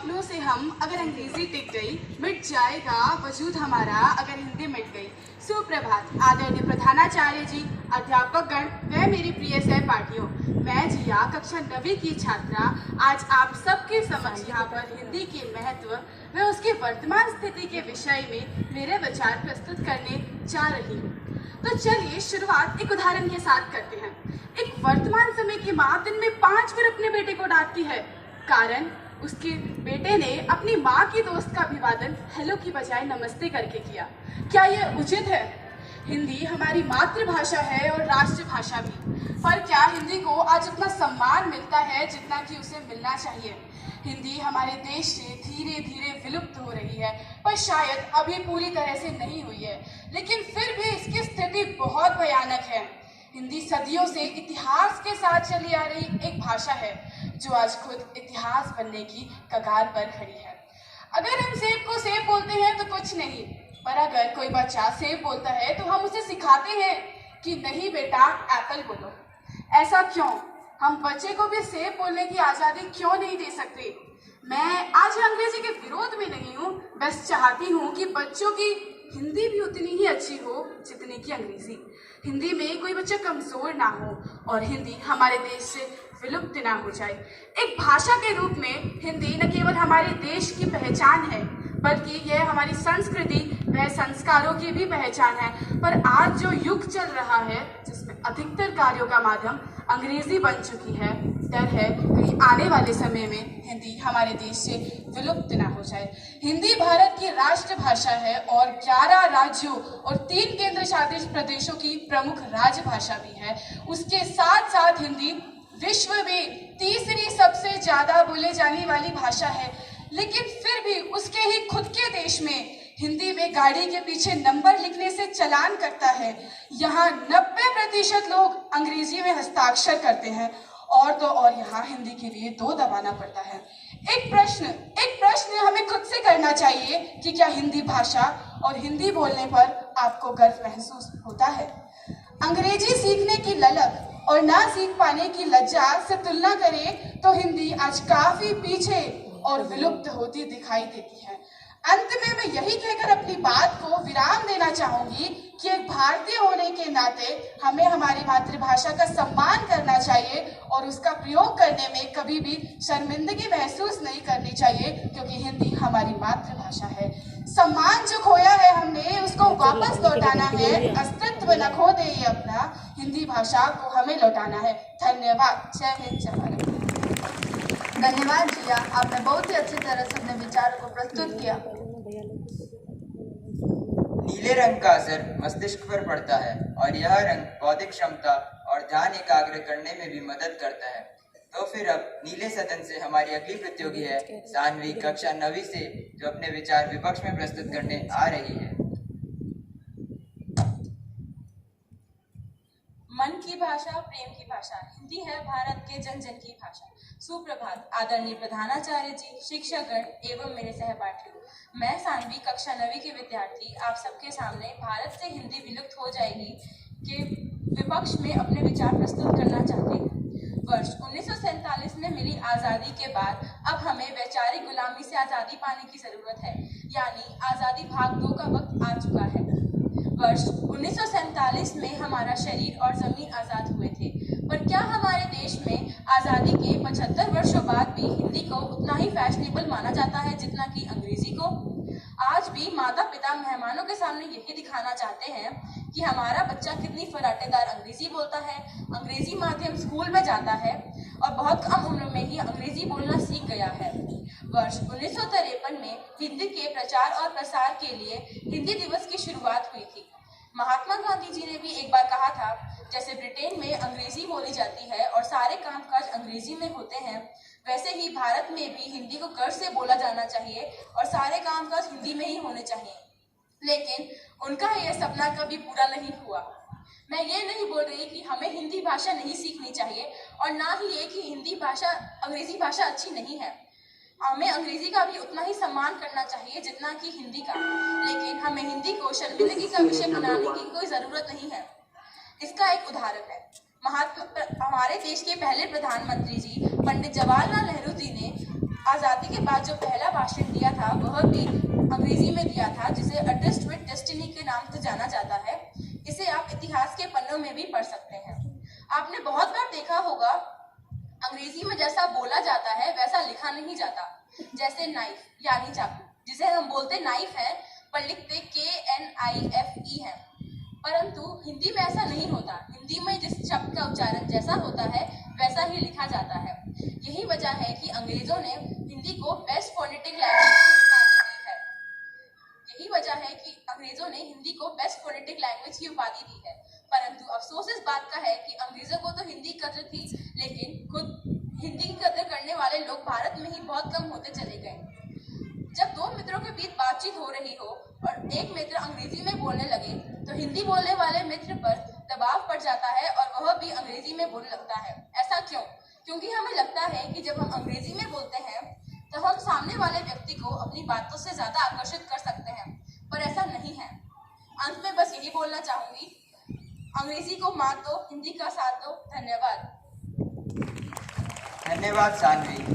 अपनों से हम अगर अंग्रेजी टिक गई, मिट जाएगा वजूद हमारा अगर हिंदी मिट गई। सुप्रभात आदरणीय प्रधानाचार्य जी, अध्यापक गण व मेरी प्रिय सहपाठियों। मैं जिया कक्षा 9वीं की छात्रा आज आप सबके समक्ष यहाँ पर हिंदी के महत्व व उसकी वर्तमान स्थिति के विषय में मेरे विचार प्रस्तुत करने जा रही हूँ। तो चलिए शुरुआत एक उदाहरण के साथ करते हैं। एक वर्तमान समय की माँ दिन में 5 बार अपने बेटे को डांटती है, कारण उसके बेटे ने अपनी माँ की दोस्त का अभिवादन हेलो की बजाय नमस्ते करके किया। क्या यह उचित है? हिंदी हमारी मातृभाषा है और राष्ट्रभाषा भी, पर क्या हिंदी को आज उतना सम्मान मिलता है जितना कि उसे मिलना चाहिए? हिंदी हमारे देश से धीरे धीरे विलुप्त हो रही है, पर शायद अभी पूरी तरह से नहीं हुई है, लेकिन फिर भी इसकी स्थिति बहुत भयानक है। हिंदी सदियों से इतिहास के साथ चली आ रही एक भाषा है जो आज खुद इतिहास बनने की कगार पर खड़ी है। अगर हम सेब को सेब बोलते हैं तो कुछ नहीं, पर अगर कोई बच्चा सेब बोलता है तो हम उसे सिखाते हैं कि नहीं बेटा एप्पल बोलो। ऐसा क्यों? हम बच्चे को भी सेब बोलने की आज़ादी क्यों नहीं दे सकते? मैं आज अंग्रेजी के विरोध में नहीं हूँ, बस चाहती हूँ कि बच्चों की हिंदी भी उतनी ही अच्छी हो जितनी की अंग्रेजी। हिंदी में कोई बच्चा कमजोर ना हो और हिंदी हमारे देश से विलुप्त ना हो जाए। एक भाषा के रूप में हिंदी न केवल हमारे देश की पहचान है, बल्कि यह हमारी संस्कृति व संस्कारों की भी पहचान है। पर आज जो युग चल रहा है जिसमें अधिकतर कार्यों का माध्यम अंग्रेजी बन चुकी है, डर है कहीं आने वाले समय में हिंदी हमारे देश से विलुप्त ना हो जाए। हिंदी भारत की राष्ट्रभाषा है और 11 राज्यों और 3 केंद्र शासित प्रदेशों की प्रमुख राजभाषा भी है। उसके साथ साथ हिंदी विश्व में तीसरी सबसे ज्यादा बोले जाने वाली भाषा है, लेकिन फिर भी उसके ही खुद के देश में हिंदी में गाड़ी के पीछे नंबर लिखने से चालान कटता है। यहाँ 90% लोग अंग्रेजी में हस्ताक्षर करते हैं और तो और यहाँ हिंदी के लिए 2 दबाना पड़ता है। एक प्रश्न हमें खुद से करना चाहिए कि क्या हिंदी भाषा और हिंदी बोलने पर आपको गर्व महसूस होता है? अंग्रेजी सीखने की ललक और ना सीख पाने की लज्जा से तुलना करें तो हिंदी आज काफी पीछे और विलुप्त होती दिखाई देती है। अंत में मैं यही कहकर अपनी बात को विराम देना चाहूंगी कि एक भारतीय होने के नाते हमें हमारी मातृभाषा का सम्मान करना चाहिए और उसका प्रयोग करने में कभी भी शर्मिंदगी महसूस नहीं करनी चाहिए, क्योंकि हिंदी हमारी मातृभाषा है। सम्मान जो खोया है हमने उसको वापस लौटाना है। अस्तित्व न खो दे ये अपना, हिंदी भाषा को हमें लौटाना है। धन्यवाद। जय हिंद, जय भारत। धन्यवाद जिया, आपने बहुत ही अच्छी तरह से अपने विचारों को प्रस्तुत किया। नीले रंग का असर मस्तिष्क पर पड़ता है और यह रंग बौद्धिक क्षमता और ध्यान एकाग्र करने में भी मदद करता है। तो फिर अब नीले सदन से हमारी अगली प्रतियोगी है सान्वी कक्षा 9वीं से, जो अपने विचार विपक्ष में प्रस्तुत करने आ रही है। मन की भाषा, प्रेम की भाषा, हिंदी है भारत के जन जन की भाषा। सुप्रभात आदरणीय प्रधानाचार्य जी, शिक्षकगण एवं मेरे सहपाठियों। मैं सान्वी कक्षा 9वीं के विद्यार्थी आप सबके सामने भारत से हिंदी विलुप्त हो जाएगी के विपक्ष में अपने विचार प्रस्तुत करना चाहती हूँ। वर्ष 1947 में मिली आज़ादी के बाद अब हमें वैचारिक गुलामी से आज़ादी पाने की जरूरत है, यानी आज़ादी भाग 2 का वक्त आ चुका है। वर्ष 1947 में हमारा शरीर और जमीन आज़ाद हुए थे, पर क्या हमारे देश में आज़ादी के 75 वर्षों बाद भी हिंदी को उतना ही फैशनेबल माना जाता है जितना कि अंग्रेजी को? आज भी माता पिता मेहमानों के सामने यही दिखाना चाहते हैं कि हमारा बच्चा कितनी फराटेदार अंग्रेजी बोलता है, अंग्रेजी माध्यम स्कूल में जाता है और बहुत कम उम्र में ही अंग्रेजी बोलना सीख गया है। वर्ष 1953 में हिंदी के प्रचार और प्रसार के लिए हिंदी दिवस की शुरुआत हुई थी। महात्मा गांधी जी ने भी एक बार कहा था, जैसे ब्रिटेन में अंग्रेजी बोली जाती है और सारे कामकाज अंग्रेजी में होते हैं, वैसे ही भारत में भी हिंदी को गर्व से बोला जाना चाहिए और सारे कामकाज हिंदी में ही होने चाहिए। लेकिन उनका यह सपना कभी पूरा नहीं हुआ। मैं ये नहीं बोल रही कि हमें हिंदी भाषा नहीं सीखनी चाहिए और ना ही ये कि अंग्रेजी भाषा अच्छी नहीं है। हमें अंग्रेजी का भी उतना ही सम्मान करना चाहिए जितना कि हिंदी का, लेकिन हमें हिंदी को शर्मिंदगी का विषय बनाने की कोई ज़रूरत नहीं है। इसका एक उदाहरण है हमारे देश के पहले प्रधानमंत्री जी पंडित जवाहरलाल नेहरू जी ने आज़ादी के बाद जो पहला भाषण दिया था वह भी अंग्रेजी में दिया था, जिसे अ ट्रिस्ट विद डेस्टिनी के नाम से जाना जाता है। इसे आप इतिहास के पन्नों में भी पढ़ सकते हैं। आपने बहुत बार देखा होगा, अंग्रेजी में जैसा बोला जाता है वैसा लिखा नहीं जाता। जैसे नाइफ यानी चाकू, जिसे हम बोलते नाइफ है पर लिखते KNIFE है, परंतु हिंदी में ऐसा नहीं होता। हिंदी में जिस शब्द का उच्चारण जैसा होता है वैसा ही लिखा जाता है। यही वजह है कि अंग्रेजों ने हिंदी को बेस्ट फोनेटिक लैंग्वेज की उपाधि दी है। यही वजह है कि अंग्रेजों ने हिंदी को बेस्ट फोनेटिक लैंग्वेज की उपाधि दी है। परंतु अफसोस इस बात का है कि अंग्रेजों को तो हिंदी की कदर थी, लेकिन खुद हिंदी की कदर करने वाले लोग भारत में ही बहुत कम होते चले गए। जब दो मित्रों के बीच बातचीत हो रही हो और एक मित्र अंग्रेजी में बोलने लगे तो हिंदी बोलने वाले मित्र पर दबाव पड़ जाता है और वह भी अंग्रेजी में बोलने लगता है। ऐसा क्यों? क्योंकि हमें लगता है कि जब हम अंग्रेजी में बोलते हैं तो हम सामने वाले व्यक्ति को अपनी बातों से ज्यादा आकर्षित कर सकते हैं, पर ऐसा नहीं है। अंत में बस यही बोलना चाहूंगी, अंग्रेजी को मात दो, हिंदी का साथ दो। धन्यवाद। धन्यवाद सानवी।